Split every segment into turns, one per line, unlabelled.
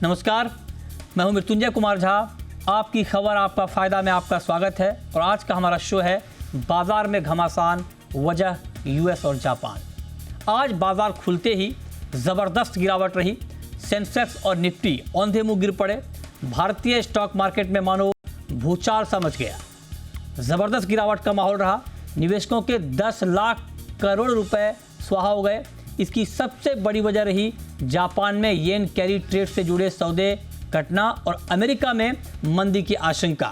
नमस्कार, मैं हूं मृत्युंजय कुमार झा। आपकी खबर आपका फ़ायदा में आपका स्वागत है और आज का हमारा शो है बाजार में घमासान, वजह यूएस और जापान। आज बाजार खुलते ही ज़बरदस्त गिरावट रही। सेंसेक्स और निफ्टी औंधे मुंह गिर पड़े। भारतीय स्टॉक मार्केट में मानो भूचाल सा मच गया। ज़बरदस्त गिरावट का माहौल रहा। निवेशकों के 10 लाख करोड़ रुपए स्वाहा हो गए। इसकी सबसे बड़ी वजह रही जापान में येन कैरी ट्रेड से जुड़े सौदे घटना और अमेरिका में मंदी की आशंका।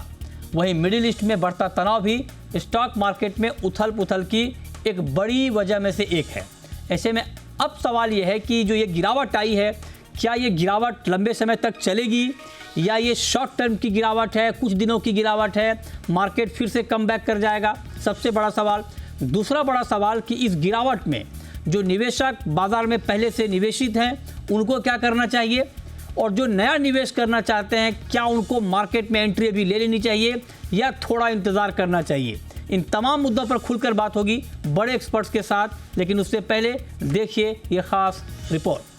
वहीं मिडिल ईस्ट में बढ़ता तनाव भी स्टॉक मार्केट में उथल पुथल की एक बड़ी वजह में से एक है। ऐसे में अब सवाल यह है कि जो ये गिरावट आई है, क्या ये गिरावट लंबे समय तक चलेगी या ये शॉर्ट टर्म की गिरावट है, कुछ दिनों की गिरावट है, मार्केट फिर से कम बैक कर जाएगा? सबसे बड़ा सवाल। दूसरा बड़ा सवाल कि इस गिरावट में जो निवेशक बाजार में पहले से निवेशित हैं उनको क्या करना चाहिए, और जो नया निवेश करना चाहते हैं क्या उनको मार्केट में एंट्री अभी ले लेनी चाहिए या थोड़ा इंतज़ार करना चाहिए? इन तमाम मुद्दों पर खुलकर बात होगी बड़े एक्सपर्ट्स के साथ। लेकिन उससे पहले देखिए ये खास रिपोर्ट।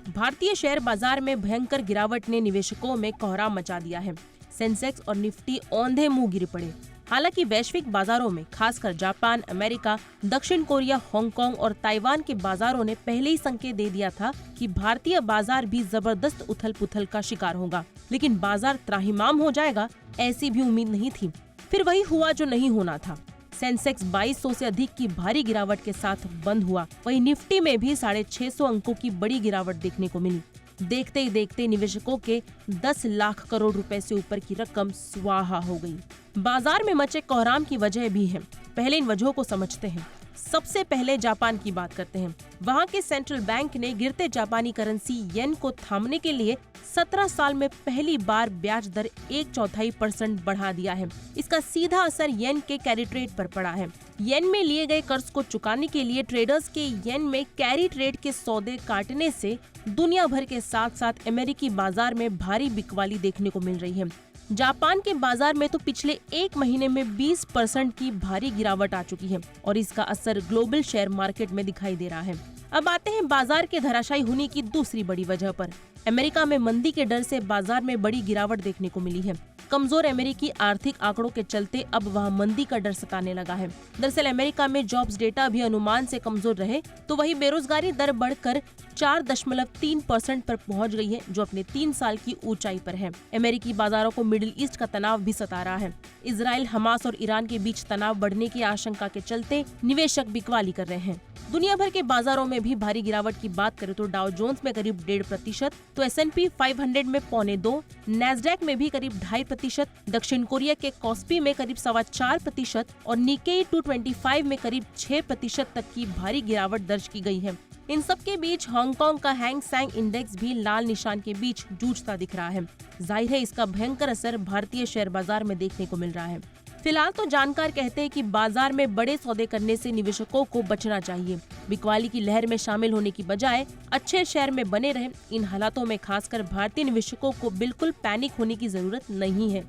भारतीय शेयर बाजार में भयंकर गिरावट ने निवेशकों में कोहराम मचा दिया है। सेंसेक्स और निफ्टी औंधे मुंह गिर पड़े। हालांकि वैश्विक बाजारों में खासकर जापान, अमेरिका, दक्षिण कोरिया, हांगकांग और ताइवान के बाजारों ने पहले ही संकेत दे दिया था कि भारतीय बाजार भी जबरदस्त उथल पुथल का शिकार होगा। लेकिन बाजार त्राहिमाम हो जाएगा, ऐसी भी उम्मीद नहीं थी। फिर वही हुआ जो नहीं होना था। सेंसेक्स 2200 से अधिक की भारी गिरावट के साथ बंद हुआ। वहीं निफ्टी में भी 650 अंकों की बड़ी गिरावट देखने को मिली। देखते ही देखते निवेशकों के 10 लाख करोड़ रुपए से ऊपर की रकम स्वाहा हो गई। बाजार में मचे कोहराम की वजह भी है। पहले इन वजहों को समझते हैं। सबसे पहले जापान की बात करते हैं। वहाँ के सेंट्रल बैंक ने गिरते जापानी करेंसी येन को थामने के लिए 17 साल में पहली बार ब्याज दर 1/4% बढ़ा दिया है। इसका सीधा असर येन के कैरी ट्रेड पर पड़ा है। येन में लिए गए कर्ज को चुकाने के लिए ट्रेडर्स के येन में कैरी ट्रेड के सौदे काटने से दुनिया भर के साथ साथ अमेरिकी बाजार में भारी बिकवाली देखने को मिल रही है। जापान के बाजार में तो पिछले एक महीने में 20% की भारी गिरावट आ चुकी है और इसका असर ग्लोबल शेयर मार्केट में दिखाई दे रहा है। अब आते हैं बाजार के धराशायी होने की दूसरी बड़ी वजह पर। अमेरिका में मंदी के डर से बाजार में बड़ी गिरावट देखने को मिली है। कमजोर अमेरिकी आर्थिक आंकड़ों के चलते अब वहां मंदी का डर सताने लगा है। दरअसल अमेरिका में जॉब्स डेटा भी अनुमान से कमजोर रहे तो वही बेरोजगारी दर बढ़कर 4.3% पर पहुंच गई है, जो अपने 3 साल की ऊंचाई पर है। अमेरिकी बाजारों को मिडिल ईस्ट का तनाव भी सता रहा है। इजराइल, हमास और ईरान के बीच तनाव बढ़ने की आशंका के चलते निवेशक बिकवाली कर रहे हैं। दुनिया भर के बाजारों में भी भारी गिरावट की बात करें तो डाउ जोन्स में करीब 1.5%, तो S&P 500 में 0.25%, नैस्डैक में भी करीब 2.5%, दक्षिण कोरिया के कॉस्पी में करीब 4.25% और निकेई 225 में करीब 6% तक की भारी गिरावट दर्ज की गई है। इन सब के बीच हांगकांग का हैंग सेंग इंडेक्स भी लाल निशान के बीच जूझता दिख रहा है। जाहिर है इसका भयंकर असर भारतीय शेयर बाजार में देखने को मिल रहा है। फिलहाल तो जानकार कहते हैं कि बाजार में बड़े सौदे करने से निवेशकों को बचना चाहिए। बिकवाली की लहर में शामिल होने की बजाय अच्छे शेयर में बने रहें। इन हालातों में खासकर भारतीय निवेशकों को बिल्कुल पैनिक होने की जरूरत नहीं है।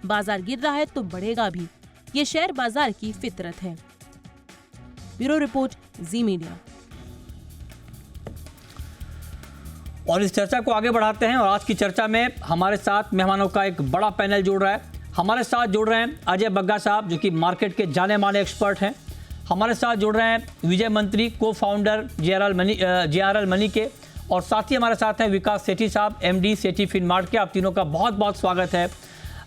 बाजार गिर रहा है तो बढ़ेगा भी, ये शेयर बाजार की फितरत है। ब्यूरो रिपोर्ट, जी मीडिया।
और इस चर्चा को आगे बढ़ाते हैं और आज की चर्चा में हमारे साथ मेहमानों का एक बड़ा पैनल जुड़ रहा है। हमारे साथ जुड़ रहे हैं अजय बग्गा साहब, जो कि मार्केट के जाने माने एक्सपर्ट हैं। हमारे साथ जुड़ रहे हैं विजय मंत्री, को फाउंडर JRL मनी के, और साथ ही हमारे साथ हैं विकास सेठी साहब, MD सेठी फिनमार्ट के। आप तीनों का बहुत बहुत स्वागत है।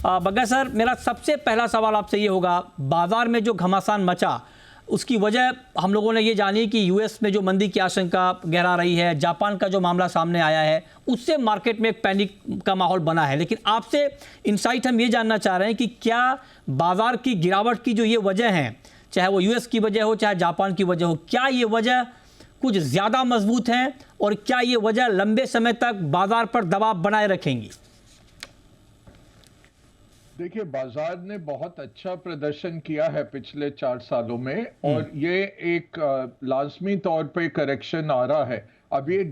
बग्गा सर, मेरा सबसे पहला सवाल आपसे ये होगा, बाजार में जो घमासान मचा उसकी वजह हम लोगों ने ये जानी कि यूएस में जो मंदी की आशंका गहरा रही है, जापान का जो मामला सामने आया है, उससे मार्केट में एक पैनिक का माहौल बना है। लेकिन आपसे इनसाइट हम ये जानना चाह रहे हैं कि क्या बाजार की गिरावट की जो ये वजह हैं, चाहे वो यूएस की वजह हो चाहे जापान की वजह हो, क्या ये वजह कुछ ज़्यादा मजबूत हैं और क्या ये वजह लंबे समय तक बाजार पर दबाव बनाए रखेंगी?
देखिए, बाजार ने बहुत अच्छा प्रदर्शन किया है पिछले 4 सालों में और ये एक लाजमी तौर पे करेक्शन आ रहा है। अब ये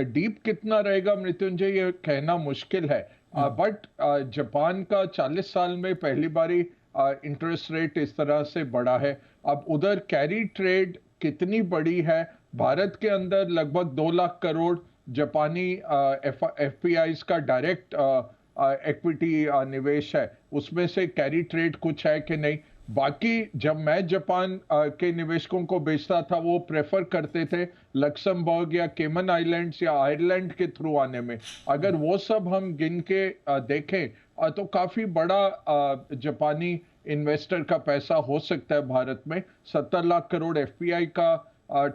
डीप कितना रहेगा मृत्युंजय, ये कहना मुश्किल है। बट जापान का 40 साल में पहली बारी इंटरेस्ट रेट इस तरह से बढ़ा है। अब उधर कैरी ट्रेड कितनी बड़ी है, भारत के अंदर लगभग 2 लाख करोड़ जापानी एफपीआईज का डायरेक्ट इक्विटी निवेश है, उसमें से कैरी ट्रेड कुछ है कि नहीं। बाकी जब मैं जापान के निवेशकों को बेचता था वो प्रेफर करते थे लक्समबर्ग या केमन आइलैंड्स या आयरलैंड के थ्रू आने में। अगर वो सब हम गिन के देखें तो काफी बड़ा जापानी इन्वेस्टर का पैसा हो सकता है भारत में। 70 लाख करोड़ एफपीआई का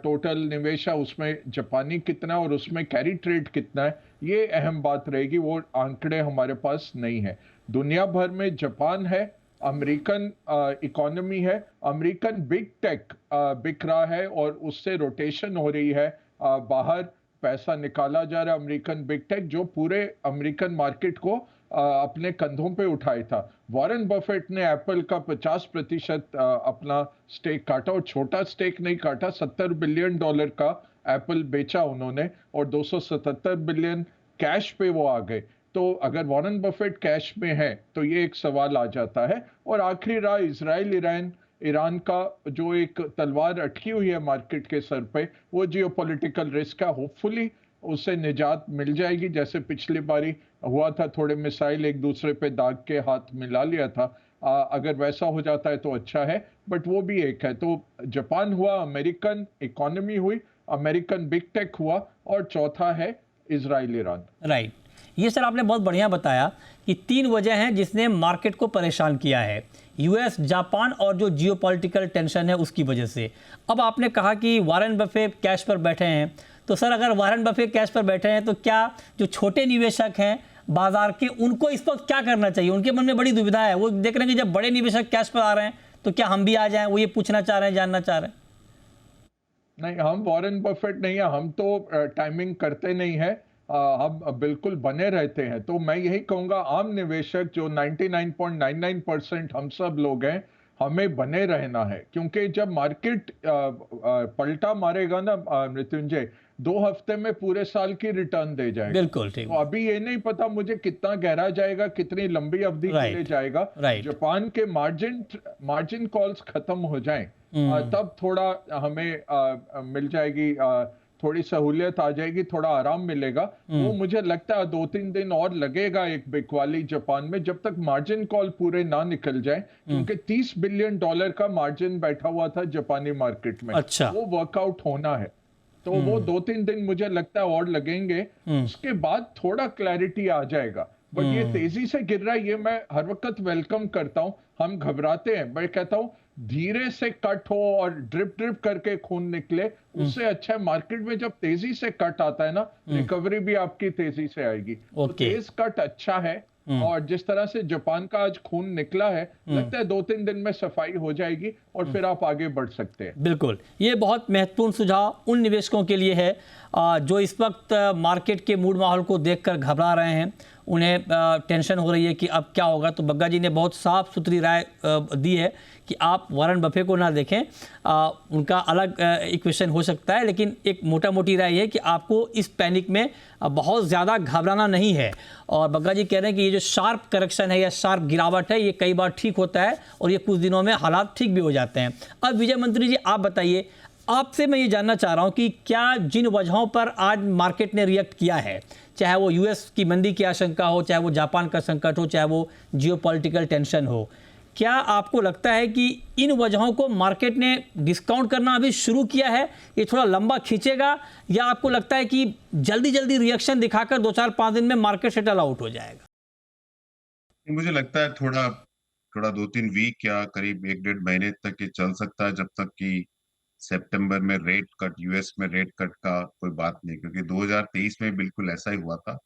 टोटल निवेश है, उसमें जापानी कितना है और उसमें कैरी ट्रेड कितना है, ये अहम बात रहेगी। वो आंकड़े हमारे पास नहीं है। दुनिया भर में जापान है, अमेरिकन इकोनॉमी है, अमेरिकन बिग टेक बिक रहा है और उससे रोटेशन हो रही है, बाहर पैसा निकाला जा रहा है। अमेरिकन बिग टेक जो पूरे अमेरिकन मार्केट को अपने कंधों पे उठाया था। वॉरेन बफेट ने एप्पल का 50% अपना स्टेक काटा, और छोटा स्टेक नहीं काटा, $70 बिलियन का एप्पल बेचा उन्होंने और 277 बिलियन कैश पे वो आ गए। तो अगर वॉरेन बफेट कैश में है तो ये एक सवाल आ जाता है। और आखिरी रहा इजराइल ईरान का जो एक तलवार अटकी हुई है मार्केट के सर पे, वो जियोपॉलिटिकल रिस्क है। होपफुली उससे निजात मिल जाएगी, जैसे पिछली बारी हुआ था, थोड़े मिसाइल एक दूसरे पे दाग के हाथ मिला लिया था। अगर वैसा हो जाता है तो अच्छा है, बट वो भी एक है। तो जापान हुआ, अमेरिकन इकोनॉमी हुई, अमेरिकन बिग टेक हुआ, और चौथा है इजराइल ईरान।
राइट, ये सर आपने बहुत बढ़िया बताया कि 3 वजह हैं जिसने मार्केट को परेशान किया है, यूएस, जापान और जो जियोपॉलिटिकल टेंशन है उसकी वजह से। अब आपने कहा कि वॉरेन बफेट कैश पर बैठे हैं, तो सर अगर वॉरेन बफेट कैश पर बैठे हैं तो क्या जो छोटे निवेशक हैं बाजार के, उनको इस वक्त क्या करना चाहिए? उनके मन में बड़ी दुविधा है, वो देख रहे हैं कि जब बड़े निवेशक कैश पर आ रहे हैं तो क्या हम भी आ जाएं, वो ये पूछना चाह रहे हैं, जानना चाह रहे हैं।
नहीं, हम वॉरेन बफेट नहीं है, हम तो टाइमिंग करते नहीं है, हम बिल्कुल बने रहते हैं। तो मैं यही कहूंगा आम निवेशक जो 99.99% हम सब लोग हैं, हमें बने रहना है। क्योंकि जब मार्केट पलटा मारेगा ना मृत्युंजय, 2 हफ्ते में पूरे साल की रिटर्न दे जाएगा।
बिल्कुल ठीक।
तो अभी ये नहीं पता मुझे कितना गहरा जाएगा, कितनी लंबी अवधि के लिए जाएगा। जापान के मार्जिन कॉल्स खत्म हो जाएं, तब थोड़ा हमें मिल जाएगी, थोड़ी सहूलियत आ जाएगी, थोड़ा आराम मिलेगा। वो मुझे लगता है 2-3 दिन और लगेगा एक बिकवाली जापान में, जब तक मार्जिन कॉल पूरे ना निकल जाए। क्योंकि $30 बिलियन का मार्जिन बैठा हुआ था जापानी मार्केट में।
अच्छा।
वो वर्कआउट होना है, तो वो 2-3 दिन मुझे लगता है और लगेंगे। उसके बाद थोड़ा क्लैरिटी आ जाएगा। बट ये तेजी से गिर रहा है, ये मैं हर वक्त वेलकम करता हूं। हम घबराते हैं, मैं कहता हूं धीरे से कट हो और ड्रिप ड्रिप करके खून निकले, उससे अच्छा है। मार्केट में जब तेजी से कट आता है ना, रिकवरी भी आपकी तेजी से आएगी। तो तेज कट अच्छा है, और जिस तरह से जापान का आज खून निकला है, लगता है 2-3 दिन में सफाई हो जाएगी और फिर आप आगे बढ़ सकते हैं।
बिल्कुल, ये बहुत महत्वपूर्ण सुझाव उन निवेशकों के लिए है जो इस वक्त मार्केट के मूड माहौल को देखकर घबरा रहे हैं, उन्हें टेंशन हो रही है कि अब क्या होगा। तो बग्गा जी ने बहुत साफ सुथरी राय दी है कि आप वॉरेन बफेट को ना देखें, उनका अलग इक्वेशन हो सकता है, लेकिन एक मोटा मोटी राय है कि आपको इस पैनिक में बहुत ज़्यादा घबराना नहीं है। और बग्गा जी कह रहे हैं कि ये जो शार्प करेक्शन है या शार्प गिरावट है, ये कई बार ठीक होता है और ये कुछ दिनों में हालात ठीक भी हो जाते हैं। अब विजय मंत्री जी, आप बताइए, आपसे मैं ये जानना चाह रहा हूँ कि क्या जिन वजहों पर आज मार्केट ने रिएक्ट किया है, चाहे वो यूएस की मंदी की आशंका हो, चाहे वो जापान का संकट हो, चाहे वो जियोपॉलिटिकल टेंशन हो, क्या आपको लगता है कि इन वजहों को मार्केट ने डिस्काउंट करना अभी शुरू किया है, ये थोड़ा लंबा खींचेगा, या आपको लगता है कि जल्दी जल्दी रिएक्शन दिखाकर 2-4-5 दिन में मार्केट सेटल आउट हो जाएगा?
मुझे लगता है थोड़ा 2-3 वीक या करीब 1-1.5 महीने तक ये चल सकता है, जब तक कि सितंबर में रेट कट, यूएस में रेट कट का कोई बात नहीं। क्योंकि 2023 में बिल्कुल ऐसा ही हुआ था,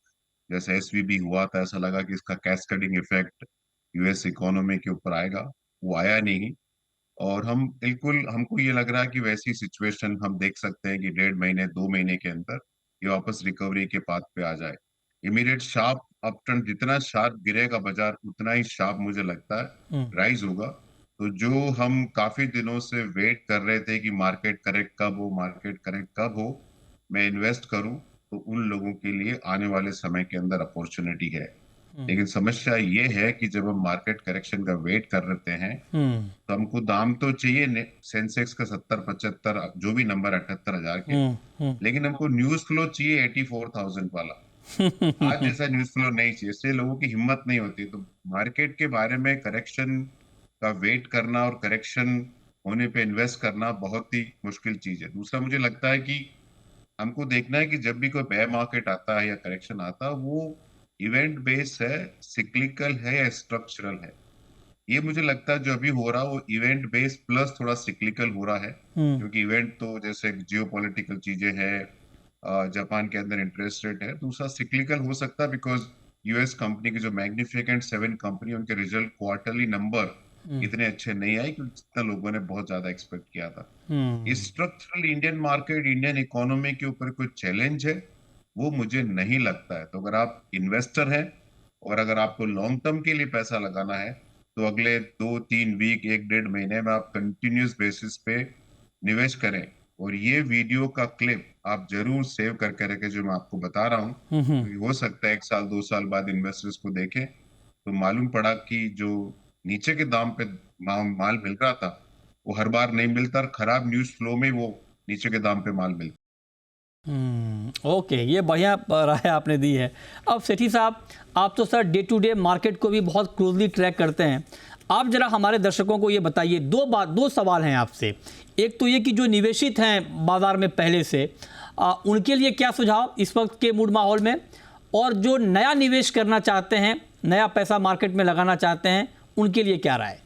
जैसे एसवीबी हुआ था, ऐसा लगा कि इसका कैस्केडिंग इफेक्ट यूएस इकोनॉमी के ऊपर आएगा, वो आया नहीं। और हमको ये लग रहा है कि वैसी सिचुएशन हम देख सकते हैं कि 1.5 महीने 2 महीने के अंदर ये वापस रिकवरी के पाथ पे आ जाए। इमीडिएट शार्प अपटर्न, जितना शार्प गिरेगा बाजार, उतना ही शार्प मुझे लगता है राइज होगा। तो जो हम काफी दिनों से वेट कर रहे थे कि मार्केट करेक्ट कब हो, मैं इन्वेस्ट करूं, तो उन लोगों के लिए आने वाले समय के अंदर अपॉर्चुनिटी है। लेकिन समस्या ये है कि जब हम मार्केट करेक्शन का वेट कर रहे हैं तो हमको दाम तो चाहिए सेंसेक्स का 70-75 जो भी नंबर 78,000 के, लेकिन हमको न्यूज फ्लो चाहिए 84,000 वाला। आज जैसा न्यूज फ्लो नहीं चाहिए, इसलिए लोगों की हिम्मत नहीं होती। तो मार्केट के बारे में करेक्शन का वेट करना और करेक्शन होने पे इन्वेस्ट करना बहुत ही मुश्किल चीज है। दूसरा मुझे लगता है कि हमको देखना है कि जब भी कोई बेयर मार्केट आता है या करेक्शन आता है, वो इवेंट बेस्ड है, सिक्लिकल है या स्ट्रक्चरल है। ये मुझे लगता है जो अभी हो रहा है वो इवेंट बेस्ड प्लस थोड़ा सिक्लिकल हो रहा है, क्योंकि इवेंट तो जैसे जियोपॉलिटिकल चीजें हैं, जापान के अंदर इंटरेस्ट रेट है। दूसरा सिक्लिकल हो सकता है बिकॉज यूएस कंपनी की जो मैग्निफिकेंट 7 कंपनी, उनके रिजल्ट क्वार्टरली नंबर इतने अच्छे नहीं आए क्योंकि जितना लोगों ने बहुत ज्यादा एक्सपेक्ट किया था। Structural Indian market, Indian economy के ऊपर कोई चैलेंज है वो मुझे नहीं लगता है। तो अगर आप इन्वेस्टर हैं और अगर आपको लॉन्ग टर्म के लिए पैसा लगाना है तो अगले 2-3 वीक, 1-1.5 महीने में आप कंटिन्यूस बेसिस पे निवेश करें। और ये वीडियो का क्लिप आप जरूर सेव करके रखें जो मैं आपको बता रहा हूँ, क्योंकि हो सकता है 1 साल 2 साल बाद इन्वेस्टर्स को देखें तो मालूम पड़ा कि जो नीचे के दाम पे माल मिल रहा था वो हर बार नहीं मिलता, और खराब न्यूज फ्लो में वो नीचे के दाम पे माल मिलता।
ओके, ये बढ़िया राय आपने दी है। अब सेठी साहब, आप तो sir day to day market को भी बहुत क्लोजली ट्रैक करते हैं। आप जरा हमारे दर्शकों को ये बताइए, दो सवाल हैं आपसे। एक तो ये कि जो निवेशित हैं बाजार में पहले से, उनके लिए क्या सुझाव इस वक्त के मूड माहौल में, और जो नया निवेश करना चाहते हैं, नया पैसा मार्केट में लगाना चाहते हैं, उनके लिए क्या राय?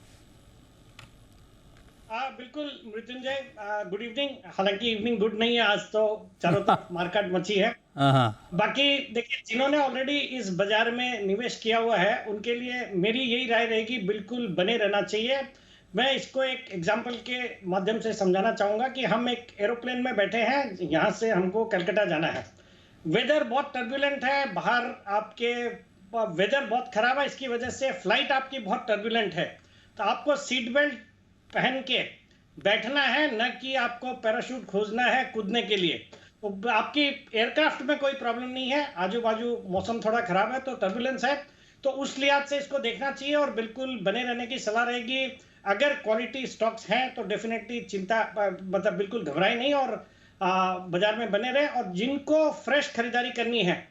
बिल्कुल मृत्युंजय, गुड इवनिंग। हालांकि इवनिंग गुड नहीं है, आज तो चारों तरफ मार्केट मची है। बाकी देखिए, जिन्होंने ऑलरेडी इस बाजार में निवेश किया हुआ है उनके लिए मेरी यही राय रहेगी, बिल्कुल बने रहना चाहिए। मैं इसको एक एग्जांपल के माध्यम से समझाना चाहूंगा कि हम एक एरोप्लेन में बैठे हैं, यहाँ से हमको कलकत्ता जाना है। वेदर बहुत टर्बुलेंट है, बाहर आपके वेदर बहुत खराब है, इसकी वजह से फ्लाइट आपकी बहुत टर्बुलेंट है। तो आपको सीट बेल्ट पहन के बैठना है, न कि आपको पैराशूट खोजना है कूदने के लिए। तो आपकी एयरक्राफ्ट में कोई प्रॉब्लम नहीं है, आजू बाजू मौसम थोड़ा खराब है तो टर्बुलेंस है, तो उस लिहाज से इसको देखना चाहिए और बिल्कुल बने रहने की सलाह रहेगी। अगर क्वालिटी स्टॉक्स हैं तो डेफिनेटली चिंता मतलब बिल्कुल घबराए नहीं और बाजार में बने रहे। और जिनको फ्रेश खरीदारी करनी है,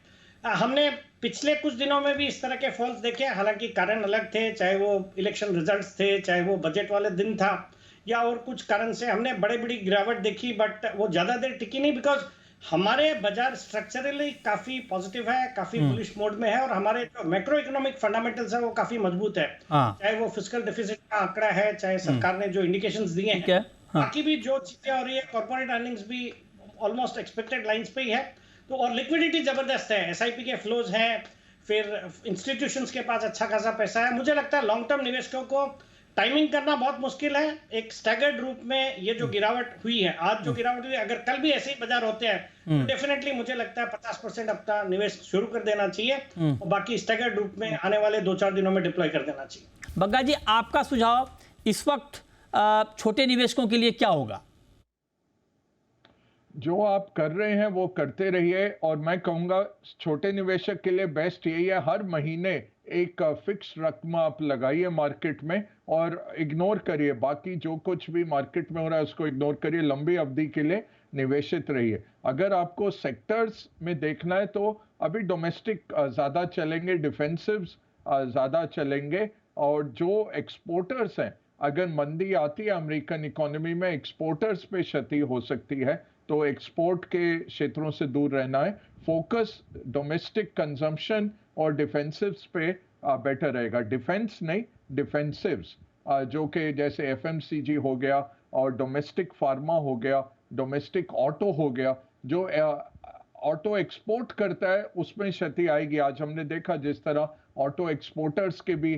हमने पिछले कुछ दिनों में भी इस तरह के फॉल्स देखे, हालांकि कारण अलग थे, चाहे वो इलेक्शन रिजल्ट्स थे, चाहे वो बजट वाले दिन था, या और कुछ कारण से हमने बड़ी गिरावट देखी, बट वो ज्यादा देर टिकी नहीं, बिकॉज हमारे बाजार स्ट्रक्चरली काफी पॉजिटिव है, काफी बुलिश मोड में है, और हमारे जो मैक्रो इकोनॉमिक फंडामेंटल्स है वो काफी मजबूत है। चाहे वो फिस्कल डेफिसिट का आंकड़ा है, चाहे सरकार ने जो इंडिकेशंस दिए हैं, बाकी भी जो चीजें हो रही है, कॉर्पोरेट अर्निंग्स भी ऑलमोस्ट एक्सपेक्टेड लाइंस पे ही है। तो और लिक्विडिटी जबरदस्त है, एसआईपी के फ्लोज हैं, फिर इंस्टीट्यूशंस के पास अच्छा खासा पैसा है। मुझे लगता है लॉन्ग टर्म निवेशकों को टाइमिंग करना बहुत मुश्किल है। एक स्टैगर्ड रूप में ये जो गिरावट हुई है, आज जो गिरावट हुई है, अगर कल भी ऐसे ही बाजार होते हैं तो डेफिनेटली मुझे लगता है 50% अपना निवेश शुरू कर देना चाहिए और बाकी स्टैगर्ड रूप में आने वाले 2-4 दिनों में डिप्लॉय कर देना चाहिए।
बग्गा जी, आपका सुझाव इस वक्त छोटे निवेशकों के लिए क्या होगा?
जो आप कर रहे हैं वो करते रहिए, और मैं कहूँगा छोटे निवेशक के लिए बेस्ट यही है, हर महीने एक फिक्स रकम आप लगाइए मार्केट में और इग्नोर करिए, बाकी जो कुछ भी मार्केट में हो रहा है उसको इग्नोर करिए, लंबी अवधि के लिए निवेशित रहिए। अगर आपको सेक्टर्स में देखना है तो अभी डोमेस्टिक ज़्यादा चलेंगे, डिफेंसिव्स ज़्यादा चलेंगे, और जो एक्सपोर्टर्स हैं, अगर मंदी आती है अमेरिकन इकोनॉमी में, एक्सपोर्टर्स पे क्षति हो सकती है, तो एक्सपोर्ट के क्षेत्रों से दूर रहना है। फोकस डोमेस्टिक कंजम्पशन और डिफेंसिव्स पे बेटर रहेगा। डिफेंस नहीं, डिफेंसिव्स, जो कि जैसे एफएमसीजी हो गया और डोमेस्टिक फार्मा हो गया, डोमेस्टिक ऑटो हो गया। जो ऑटो एक्सपोर्ट करता है उसमें क्षति आएगी। आज हमने देखा जिस तरह ऑटो एक्सपोर्टर्स के भी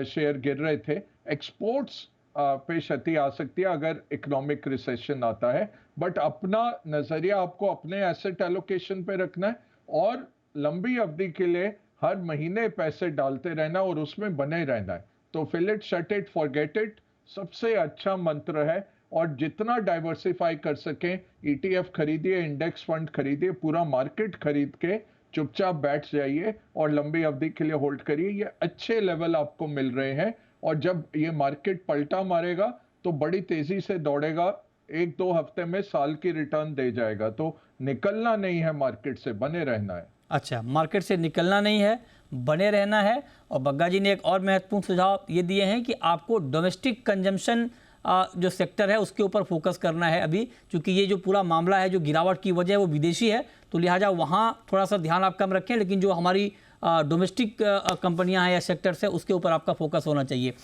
शेयर गिर रहे थे। एक्सपोर्ट्स पे क्षति आ सकती है अगर इकोनॉमिक रिसेशन आता है, बट अपना नजरिया आपको अपने एसेट एलोकेशन पे रखना है और लंबी अवधि के लिए हर महीने पैसे डालते रहना और उसमें बने रहना है। तो fill it, shut it, forget it सबसे अच्छा मंत्र है। और जितना डाइवर्सिफाई कर सकें, ईटीएफ खरीदिए, इंडेक्स फंड खरीदिए, पूरा मार्केट खरीद के चुपचाप बैठ जाइए और लंबी अवधि के लिए होल्ड करिए। ये अच्छे लेवल आपको मिल रहे हैं और जब ये मार्केट पलटा मारेगा तो बड़ी तेजी से दौड़ेगा, 1-2 हफ्ते में साल की रिटर्न दे जाएगा। तो निकलना नहीं है मार्केट से, बने रहना है।
अच्छा, मार्केट से निकलना नहीं है, बने रहना है। और बग्गा जी ने एक और महत्वपूर्ण सुझाव ये दिए हैं कि आपको डोमेस्टिक कंजम्पशन जो सेक्टर है उसके ऊपर फोकस करना है अभी, क्योंकि ये जो पूरा मामला है, जो गिरावट की वजह है वो विदेशी है, तो लिहाजा वहाँ थोड़ा सा ध्यान आप कम रखें, लेकिन जो हमारी डोमेस्टिक कंपनियां हैं या सेक्टर्स है उसके ऊपर आपका फोकस होना चाहिए।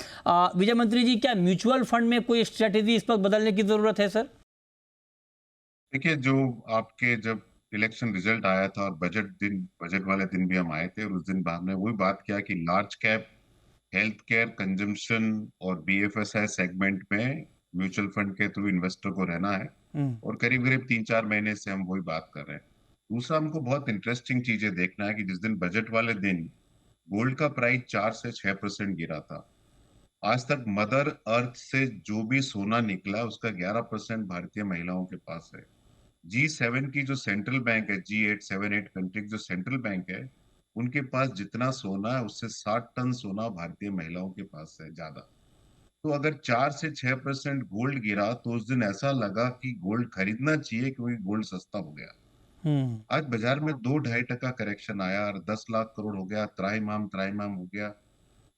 विजय मंत्री जी, क्या म्यूचुअल फंड में कोई स्ट्रेटेजी इस वक्त बदलने की ज़रूरत है सर?
देखिए, जो आपके जब इलेक्शन रिजल्ट आया था और बजट वाले दिन भी हम आए थे और उस दिन हमने वही बात किया कि large cap health care consumption और बीएफएसआई सेगमेंट में म्यूचुअल फंड के थ्रू इन्वेस्टर को रहना है और करीब करीब 3-4 महीने से हम वही बात कर रहे हैं। दूसरा, हमको बहुत इंटरेस्टिंग चीजें देखना है कि जिस दिन बजट वाले दिन गोल्ड का प्राइस 4 से 6% गिरा था, आज तक मदर अर्थ से जो भी सोना निकला उसका 11% भारतीय महिलाओं के पास है। G7 की जो सेंट्रल बैंक है, G8 7-8 कंट्री जो सेंट्रल बैंक है, उनके पास जितना सोना है उससे 60 टन सोना भारतीय महिलाओं के पास है ज्यादा। तो अगर 4 से 6% गोल्ड गिरा तो उस दिन ऐसा लगा कि गोल्ड खरीदना चाहिए क्योंकि गोल्ड सस्ता हो गया। आज बाजार में 2-2.5% करेक्शन आया और 10 लाख करोड़ हो गया, त्राहिमाम हो गया।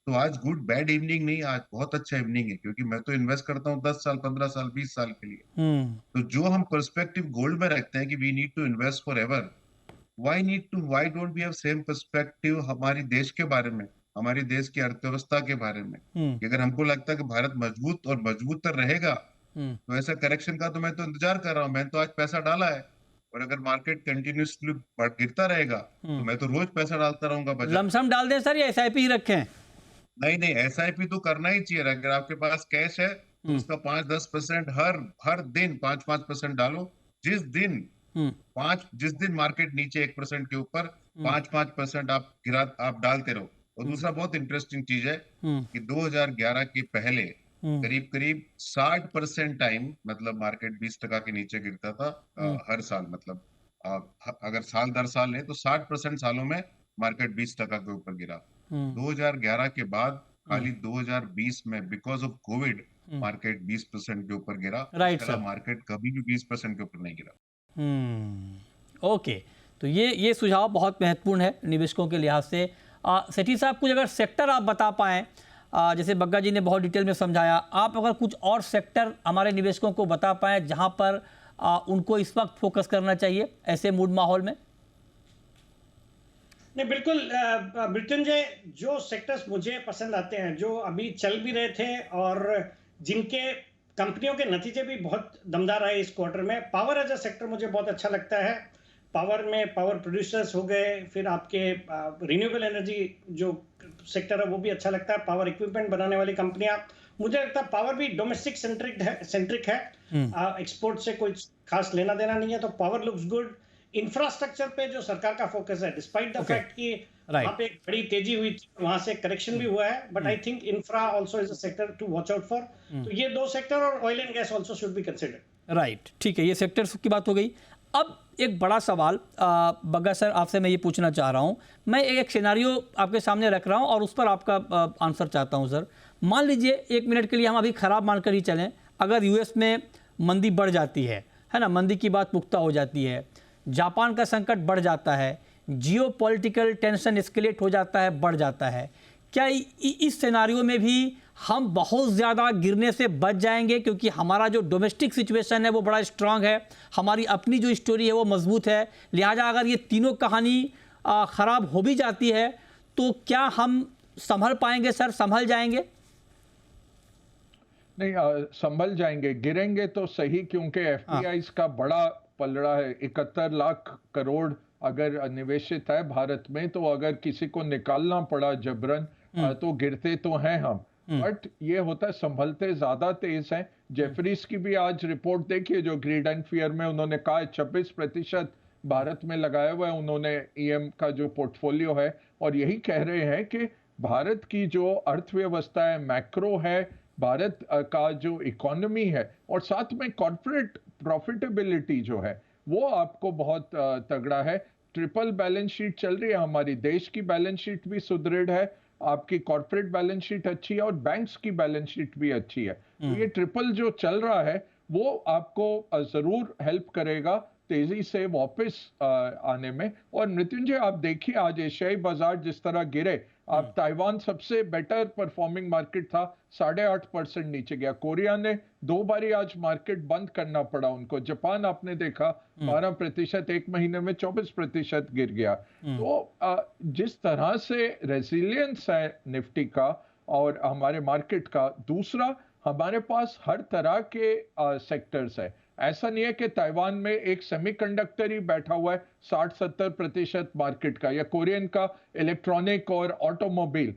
तो आज गुड बैड इवनिंग नहीं, आज बहुत अच्छा इवनिंग है, क्योंकि मैं तो इन्वेस्ट करता हूँ 10 साल 15 साल 20 साल के लिए। तो जो हम पर्सपेक्टिव गोल्ड में रखते हैं कि we need to invest forever, why don't we have same perspective हमारी देश के बारे में, हमारी देश की अर्थव्यवस्था के बारे में, कि अगर हमको लगता है कि भारत मजबूत और मजबूत रहेगा तो ऐसा करेक्शन का तो मैं तो इंतजार कर रहा हूँ, मैंने तो आज पैसा डाला है और अगर मार्केट कंटिन्यूसली गिरता रहेगा तो मैं तो रोज पैसा डालता रहूंगा बजट।
लमसम डाल दें सर या एसआईपी ही रखें?
नहीं, एसआईपी तो करना ही चाहिए। अगर आपके पास कैश है तो उसका 5-10% हर दिन 5-5% डालो। जिस दिन मार्केट नीचे 1% के ऊपर 5-5% आप डालते रहो। और दूसरा बहुत इंटरेस्टिंग चीज है कि 2011 के पहले करीब करीब 60% टाइम, मतलब मार्केट 20% के नीचे गिरता था हर साल, मतलब अगर साल दर साल नहीं तो 60% सालों में मार्केट 20% के ऊपर गिरा। 2011 के बाद खाली 2020 में बिकॉज ऑफ कोविड मार्केट 20% के ऊपर गिरा।
राइट सर,
मार्केट कभी भी 20% के ऊपर नहीं गिरा।
ओके, तो ये सुझाव बहुत महत्वपूर्ण है निवेशकों के लिहाज से। सेठी साहब, कुछ अगर सेक्टर आप बता पाएँ, जैसे बग्गा जी ने बहुत डिटेल में समझाया, आप अगर कुछ और सेक्टर हमारे निवेशकों को बता पाएँ जहां पर उनको इस वक्त फोकस करना चाहिए ऐसे मूड माहौल में।
नहीं, बिल्कुल मृत्युंजय, जो सेक्टर्स मुझे पसंद आते हैं, जो अभी चल भी रहे थे और जिनके कंपनियों के नतीजे भी बहुत दमदार आए इस क्वार्टर में, पावर एज अ सेक्टर मुझे बहुत अच्छा लगता है। पावर में पावर प्रोड्यूसर्स हो गए, फिर आपके रिन्यूएबल एनर्जी जो सेक्टर है वो भी अच्छा लगता है, पावर इक्विपमेंट बनाने वाली कंपनियां, मुझे लगता है पावर भी डोमेस्टिक सेंट्रिक है, एक्सपोर्ट से कोई खास लेना देना नहीं है, तो पावर लुक्स गुड। इंफ्रास्ट्रक्चर पे जो सरकार का फोकस है, डिस्पाइट द फैक्ट कि वहां पे एक बड़ी तेजी हुई थी, वहां से करेक्शन भी हुआ है, but I think infra also is a sector to watch out for. तो ये दो सेक्टर और oil and gas also should be considered.
Right, ठीक है, ये सेक्टर्स की बात हो गई। अब एक बड़ा सवाल बग्गा सर आपसे मैं ये पूछना चाह रहा हूँ, मैं एक सिनेरियो आपके सामने रख रहा हूँ और उस पर आपका आंसर चाहता हूँ सर। मान लीजिए 1 मिनट के लिए हम अभी ख़राब मानकर ही चलें, अगर यूएस में मंदी बढ़ जाती है ना, मंदी की बात पुख्ता हो जाती है, जापान का संकट बढ़ जाता है, जियोपॉलिटिकल टेंशन एस्केलेट हो जाता है, बढ़ जाता है, क्या इस सिनेरियो में भी हम बहुत ज़्यादा गिरने से बच जाएंगे? क्योंकि हमारा जो डोमेस्टिक सिचुएशन है वो बड़ा स्ट्रांग है, हमारी अपनी जो स्टोरी है वो मजबूत है, लिहाजा अगर ये तीनों कहानी ख़राब हो भी जाती है तो क्या हम संभल पाएंगे सर, संभल जाएंगे?
नहीं, संभल जाएंगे, गिरेंगे तो सही, क्योंकि एफपीआईज का बड़ा पलड़ा है। 71 लाख करोड़ अगर निवेशित है भारत में, तो अगर किसी को निकालना पड़ा जबरन तो गिरते तो हैं हम, बट ये होता है संभलते ज्यादा तेज हैं। जेफरीज की भी आज रिपोर्ट देखिए, जो ग्रीड एंड फियर में उन्होंने कहा 26% भारत में लगाया हुआ है उन्होंने ईएम का जो पोर्टफोलियो है, और यही कह रहे हैं कि भारत की जो अर्थव्यवस्था है, मैक्रो है, भारत का जो इकोनॉमी है, और साथ में कॉर्पोरेट प्रॉफिटेबिलिटी जो है वो आपको बहुत तगड़ा है। ट्रिपल बैलेंस शीट चल रही है हमारी, देश की बैलेंस शीट भी सुदृढ़ है, आपकी कॉर्पोरेट बैलेंस शीट अच्छी है और बैंक्स की बैलेंस शीट भी अच्छी है। तो ये ट्रिपल जो चल रहा है वो आपको जरूर हेल्प करेगा तेजी से वापस आने में। और मृत्युंजय आप देखिए आज एशियाई बाजार जिस तरह गिरे, आप ताइवान सबसे बेटर परफॉर्मिंग मार्केट था, 8.5% नीचे गया। कोरिया ने 2 बारी आज मार्केट बंद करना पड़ा उनको। जापान आपने देखा 12%, एक महीने में 24% गिर गया। तो जिस तरह से रेजिलियंस है निफ्टी का और हमारे मार्केट का, दूसरा हमारे पास हर तरह के सेक्टर्स है। ऐसा नहीं है कि ताइवान में एक सेमीकंडक्टर ही बैठा हुआ है 60-70% मार्केट का, या कोरियन का इलेक्ट्रॉनिक और ऑटोमोबाइल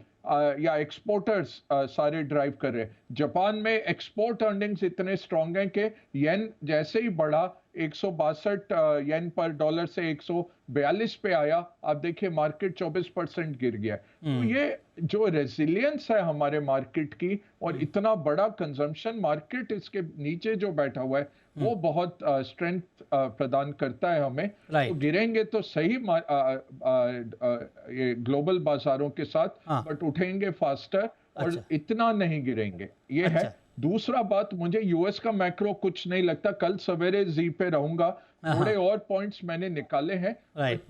या एक्सपोर्टर्स सारे ड्राइव कर रहे हैं। जापान में एक्सपोर्ट अर्निंग्स इतने स्ट्रांग हैं कि येन जैसे ही बढ़ा 162 येन पर डॉलर से 142 पे आया, आप देखिए मार्केट 24% गिर गया। तो ये जो रेजिलियंस है हमारे मार्केट की और इतना बड़ा कंजम्पशन मार्केट इसके नीचे जो बैठा हुआ है वो बहुत स्ट्रेंथ प्रदान करता है हमें। तो गिरेंगे तो सही ये ग्लोबल बाजारों के साथ, बट उठेंगे फास्टर और इतना नहीं गिरेंगे, ये है। दूसरा बात, मुझे यूएस का मैक्रो कुछ नहीं लगता, कल सवेरे जी पे रहूंगा, थोड़े और पॉइंट्स मैंने निकाले हैं।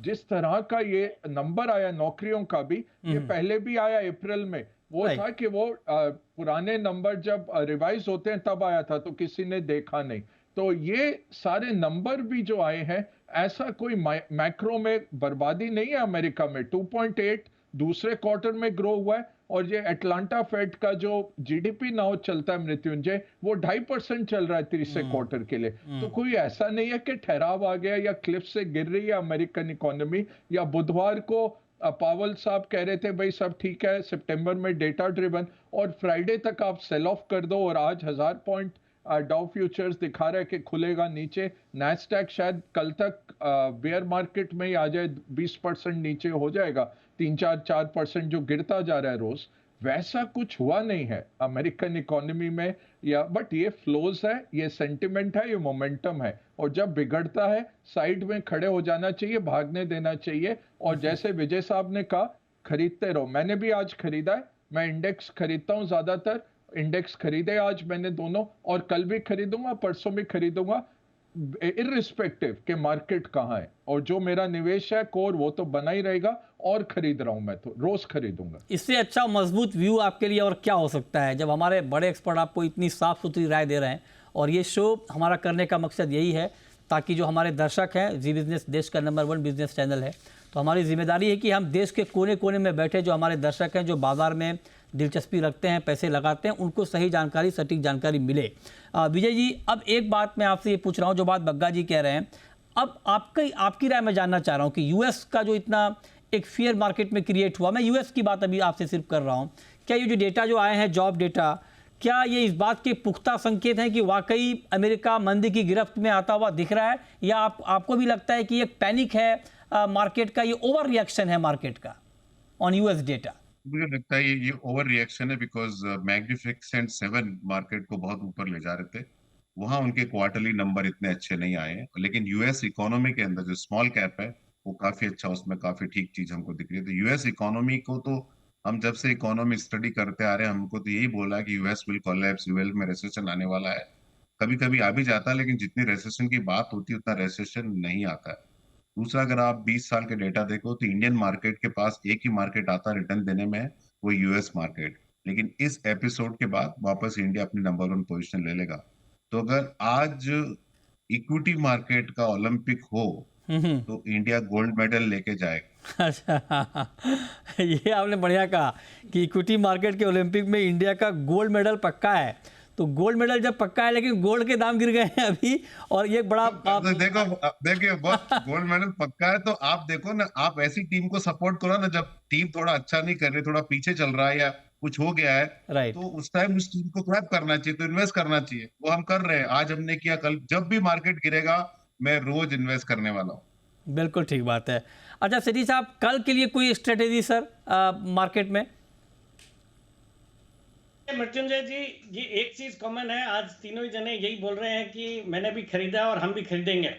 जिस तरह का ये नंबर आया नौकरियों का भी, ये पहले भी आया अप्रैल में, वो था कि वो पुराने नंबर जब रिवाइज होते हैं तब आया था, तो किसी ने देखा नहीं। तो ये सारे नंबर भी जो आए हैं, ऐसा कोई मैक्रो में बर्बादी नहीं है। अमेरिका में 2.8 दूसरे क्वार्टर में ग्रो हुआ है, और ये अटलांटा फेड का जो जीडीपी नाउ चलता है मृत्युंजय, वो 2.5% चल रहा है तीसरे क्वार्टर के लिए। तो कोई ऐसा नहीं है कि ठहराव आ गया या क्लिफ से गिर रही है अमेरिकन इकोनॉमी। या बुधवार को पावल साहब कह रहे थे भाई सब ठीक है, सितंबर में डेटा ड्रिवन, और फ्राइडे तक आप सेल ऑफ कर दो, और आज 1000 पॉइंट डाउ फ्यूचर्स दिखा रहा है कि खुलेगा नीचे। नैस्डैक शायद कल तक बेयर मार्केट में ही आ जाए, 20% नीचे हो जाएगा, 3-4% जो गिरता जा रहा है रोज, वैसा कुछ हुआ नहीं है अमेरिकन इकोनॉमी में। या बट ये फ्लोज है, ये सेंटिमेंट है, ये मोमेंटम है, और जब बिगड़ता है साइड में खड़े हो जाना चाहिए, भागने देना चाहिए। और जैसे विजय साहब ने कहा, खरीदते रहो। मैंने भी आज खरीदा है, मैं इंडेक्स खरीदता हूं, ज्यादातर इंडेक्स खरीदे आज मैंने दोनों, और कल भी खरीदूंगा, परसों भी खरीदूंगा, इररिस्पेक्टिव के मार्केट कहाँ है। और जो मेरा निवेश है कोर, वो तो बना ही रहेगा, और खरीद रहा हूं, मैं तो रोज खरीदूंगा।
इससे अच्छा मजबूत व्यू आपके लिए और क्या हो सकता है, जब हमारे बड़े एक्सपर्ट आपको इतनी साफ सुथरी राय दे रहे हैं। और ये शो हमारा करने का मकसद यही है ताकि जो हमारे दर्शक हैं, जी बिजनेस देश का नंबर 1 बिजनेस चैनल है, तो हमारी जिम्मेदारी है कि हम देश के कोने कोने में बैठे जो हमारे दर्शक हैं, जो बाजार में दिलचस्पी रखते हैं, पैसे लगाते हैं, उनको सही जानकारी, सटीक जानकारी मिले। विजय जी, अब एक बात मैं आपसे ये पूछ रहा हूँ, जो बात बग्गा जी कह रहे हैं, अब आपकी राय मैं जानना चाह रहा हूँ कि यूएस का जो इतना एक फियर मार्केट में क्रिएट हुआ, मैं यूएस की बात अभी आपसे सिर्फ कर रहा हूँ, क्या ये जो डेटा जो आए हैं, जॉब डेटा, क्या ये इस बात के पुख्ता संकेत हैं कि वाकई अमेरिका मंदी की गिरफ्त में आता हुआ दिख रहा है, या आपको भी लगता है कि एक पैनिक है मार्केट का, ये ओवर रिएक्शन है मार्केट का ऑन यूएस डेटा?
मुझे लगता है ये ओवर रिएक्शन है, बिकॉज मैग्निफिसेंट 7 मार्केट को बहुत ऊपर ले जा रहे थे, वहां उनके क्वार्टरली नंबर इतने अच्छे नहीं आए हैं। लेकिन यूएस इकोनॉमी के अंदर जो स्मॉल कैप है वो काफी अच्छा, उसमें काफी ठीक चीज हमको दिख रही है। तो यूएस इकोनॉमी को तो हम जब से इकोनॉमी स्टडी करते आ रहे हैं, हमको तो यही बोला कि यूएस विल कोलैप्स, यूएस में रेसेशन आने वाला है। कभी कभी आ भी जाता है, लेकिन जितनी रेसेशन की बात होती है उतना रेसेशन नहीं आता है। दूसरा, अगर आप 20 साल के डेटा देखो तो इंडियन मार्केट के पास एक ही मार्केट आता है रिटर्न देने में, वो यूएस मार्केट। लेकिन इस एपिसोड के बाद वापस इंडिया अपनी नंबर 1 पोजीशन ले लेगा। तो अगर आज इक्विटी मार्केट का ओलंपिक हो तो इंडिया गोल्ड मेडल लेके जाएगा।
अच्छा, ये आपने बढ़िया कहा कि इक्विटी मार्केट के ओलंपिक में इंडिया का गोल्ड मेडल पक्का है। तो गोल्ड मेडल जब पक्का है, लेकिन गोल्ड के दाम गिर गए हैं अभी, और ये बड़ा
तो देखिए गोल्ड मेडल पक्का है तो आप देखो ना, आप ऐसी टीम को सपोर्ट करो ना, जब टीम थोड़ा अच्छा नहीं कर रही, थोड़ा पीछे चल रहा है या कुछ हो गया है, तो उस टाइम उस टीम को ग्रैब करना चाहिए, तो इन्वेस्ट करना चाहिए। वो हम कर रहे हैं, आज हमने किया, कल जब भी मार्केट गिरेगा मैं रोज इन्वेस्ट करने वाला हूँ।
बिल्कुल ठीक बात है। अच्छा सिटी साहब, कल के लिए कोई स्ट्रेटेजी सर मार्केट में?
मृत्युंजय जी, ये एक चीज कॉमन है, आज तीनों ही जने यही बोल रहे हैं कि मैंने भी खरीदा और हम भी खरीदेंगे।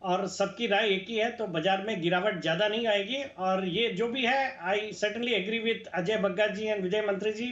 और सबकी राय एक ही है, तो बाजार में गिरावट ज्यादा नहीं आएगी। और ये जो भी है, I certainly agree with Ajay Bagga ji and Vijay Mantri ji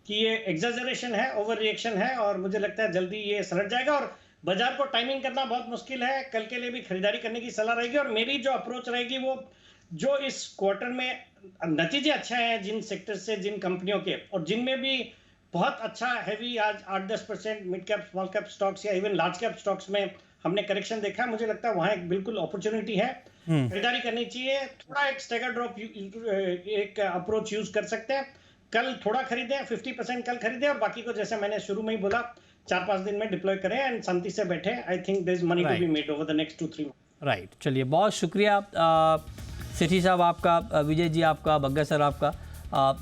कि ये एग्जैजरेशन है, ओवर रिएक्शन है, और मुझे लगता है जल्दी ये सलट जाएगा। और बाजार को टाइमिंग करना बहुत मुश्किल है, कल के लिए भी खरीदारी करने की सलाह रहेगी। और मेरी जो अप्रोच रहेगी वो जो इस क्वार्टर में नतीजे अच्छे हैं जिन सेक्टर से, जिन कंपनियों के, और जिनमें भी बहुत अच्छा हैवी आज 8-10% mid cap small cap stocks या इवन लार्ज कैप स्टॉक्स में हमने करेक्शन देखा है, मुझे लगता है वहां एक बिल्कुल अपॉर्चुनिटी है, खरीदारी करनी चाहिए। थोड़ा एक स्टैगर ड्रॉप एक अप्रोच यूज कर सकते हैं। कल थोड़ा खरीदें, 50% कल खरीदें, और बाकी को जैसे मैंने शुरू में ही बोला 4-5 दिन में डिप्लॉय करें एंड शांति से बैठे। I think there is money to be made over the next 2-3 months.
Right, चलिए बहुत शुक्रिया सेठी साहब आपका, विजय जी आपका, बग्गा सर आपका,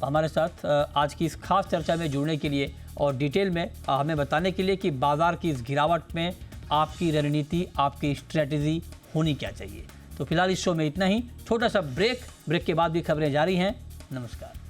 हमारे साथ आज की इस खास चर्चा में जुड़ने के लिए और डिटेल में हमें बताने के लिए कि बाजार की इस गिरावट में आपकी रणनीति, आपकी स्ट्रेटजी होनी क्या चाहिए। तो फिलहाल इस शो में इतना ही, छोटा सा ब्रेक के बाद भी खबरें जारी हैं। नमस्कार।